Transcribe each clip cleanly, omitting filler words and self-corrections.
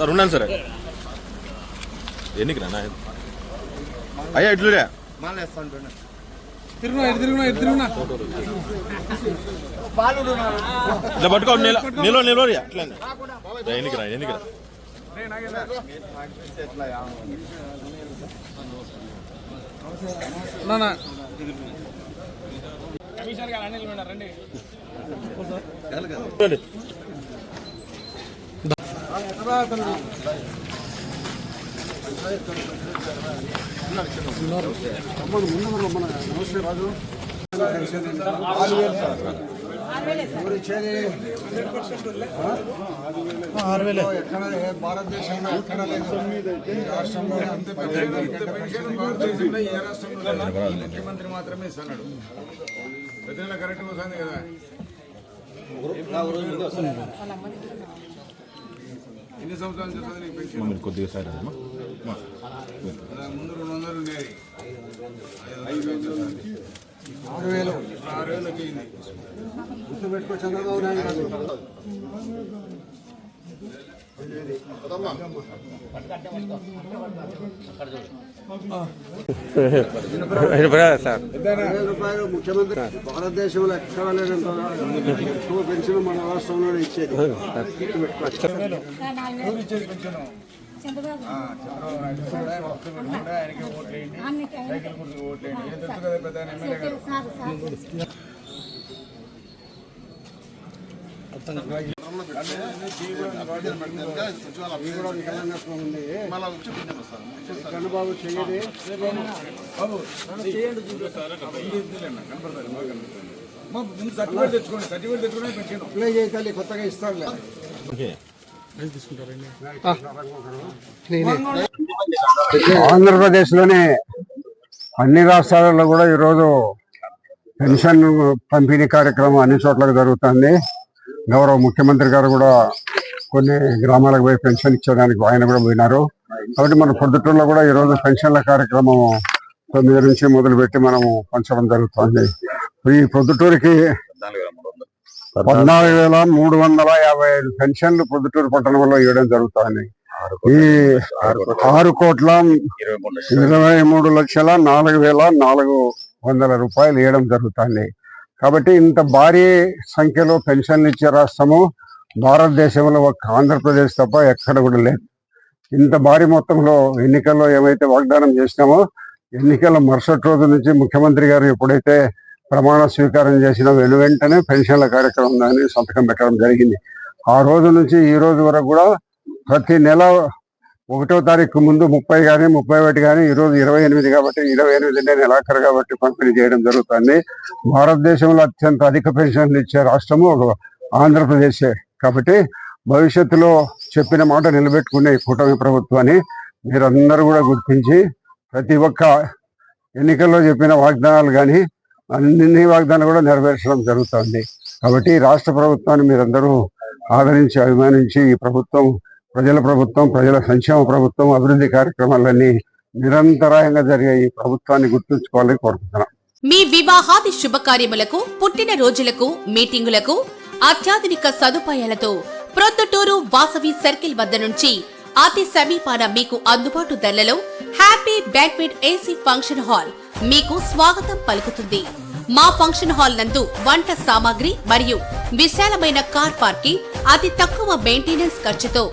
Sir ఉన్నాను sir. ఎన్నికి రా అయ్యా ఇట్లురా ఇట్లా పట్టుకో నిలవ అట్లా ఎన్నికి రా ఎన్నికి రా భారతదేశంలో ఎక్కడ లేదు రాష్ట్రంలో ముఖ్యమంత్రి మాత్రమే ఇస్తున్నాడు. పెద్దల కరెక్ట్ వస్తుంది కదా. ఎన్ని సంవత్సరాలు చూస్తుంది నీకు పెన్షన్? కొద్దిగా సార్ ముందు 200 ఉండేది 6,000 అయింది. గుర్తుపెట్టుకో చంద్రబాబు నాయుడు గారు. రూపాయలు ముఖ్యమంత్రి భారతదేశంలో ఎక్కడ లేనంత ఎక్కువ పెన్షన్ మన రాష్ట్రంలో ఇచ్చేది. చంద్రబాబు నాయుడు ఆయనకి ఓట్లేయండి, సైకిల్ గుర్తుకు ఓట్లేయండి. ఏం తెలుసు కదా పెద్ద ఎమ్మెల్యే గారు. చంద్రబాబు చెయ్యది సర్టిఫికేట్ తెచ్చుకోండి. సర్టిఫికేట్ తెచ్చుకుని పెన్షన్ అప్లై చేయాలి. కొత్తగా ఇస్తారు. ఆంధ్రప్రదేశ్లోనే అన్ని రాష్ట్రాలలో కూడా ఈరోజు పెన్షన్ పంపిణీ కార్యక్రమం అన్ని చోట్ల జరుగుతుంది. గౌరవ ముఖ్యమంత్రి గారు కూడా కొన్ని గ్రామాలకు పోయి పెన్షన్ ఇచ్చేదానికి ఆయన కూడా పోయినారు. కాబట్టి మన పొద్దుటూరులో కూడా ఈరోజు పెన్షన్ల కార్యక్రమం 9 నుంచి మొదలుపెట్టి మనము పంచడం జరుగుతుంది. ఈ పొద్దుటూరుకి 14,355 పెన్షన్లు పొద్దుటూరు పట్టణంలో ఇవ్వడం జరుగుతుంది. ఈ 6,23,04,400 రూపాయలు ఇవ్వడం జరుగుతుంది. కాబట్టి ఇంత భారీ సంఖ్యలో పెన్షన్లు ఇచ్చే రాష్ట్రము భారతదేశంలో ఒక ఆంధ్రప్రదేశ్ తప్ప ఎక్కడ కూడా లేదు. ఇంత భారీ మొత్తంలో ఎన్నికల్లో ఏమైతే వాగ్దానం చేసినామో ఎన్నికల మరుసటి రోజు నుంచి ముఖ్యమంత్రి గారు ఎప్పుడైతే ప్రమాణ స్వీకారం చేసిన వెంటనే పెన్షన్ల కార్యక్రమం దాన్ని సంతకం పెట్టడం జరిగింది. ఆ రోజు నుంచి ఈ రోజు వరకు కూడా ప్రతి నెల 1వ తారీఖు ముందు 30 కానీ 31 కానీ ఈరోజు 28 కాబట్టి 28 నెలాఖరు కాబట్టి పంపిణీ చేయడం జరుగుతుంది. భారతదేశంలో అత్యంత అధిక పెన్షన్లు ఇచ్చే రాష్ట్రము ఆంధ్రప్రదేశే. కాబట్టి భవిష్యత్తులో చెప్పిన మాట నిలబెట్టుకునే కూటమి ప్రభుత్వాన్ని మీరందరూ కూడా గుర్తించి ప్రతి ఒక్క ఎన్నికల్లో చెప్పిన వాగ్దానాలు కానీ అన్ని వాగ్దానాలు కూడా నెరవేర్చడం జరుగుతుంది. కాబట్టి రాష్ట్ర ప్రభుత్వాన్ని మీరందరూ ఆదరించి అభిమానించి ఈ ప్రభుత్వం ప్రజల ప్రభుత్వం, ప్రజల సంక్షేమ ప్రభుత్వం, అభివృద్ధి కార్యక్రమాలన్నీ నిరంతరాయంగా జరిగే ఈ ప్రభుత్వాన్ని గుర్తుంచుకోవాలని కోరుకుంటున్నాం. మీ వివాహాది శుభకార్యములకు, పుట్టిన రోజులకు, మీటింగులకు అత్యాధునిక సదుపాయాలతో ప్రొద్దుటూరు వాసవి సర్కిల్ వద్ద నుంచి అతి సమీపాన మీకు అందుబాటు ధరలలో happy banquet AC function hall మీకు స్వాగతం పలుకుతుంది. మా ఫంక్షన్ హాల్ నందు వంట సామాగ్రి మరియు విశాలమైన కార్ పార్కింగ్, అతి తక్కువ మెయింటెనెన్స్ ఖర్చుతో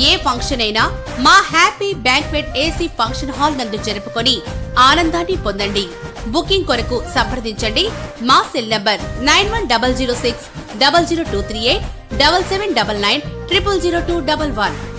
ఏ ఫంక్షన్ అయినా మా happy banquet AC function hall నందు జరుపుకొని ఆనందాన్ని పొందండి. బుకింగ్ కొరకు సంప్రదించండి. మా సెల్ నంబర్ 9100600238 7799 000211.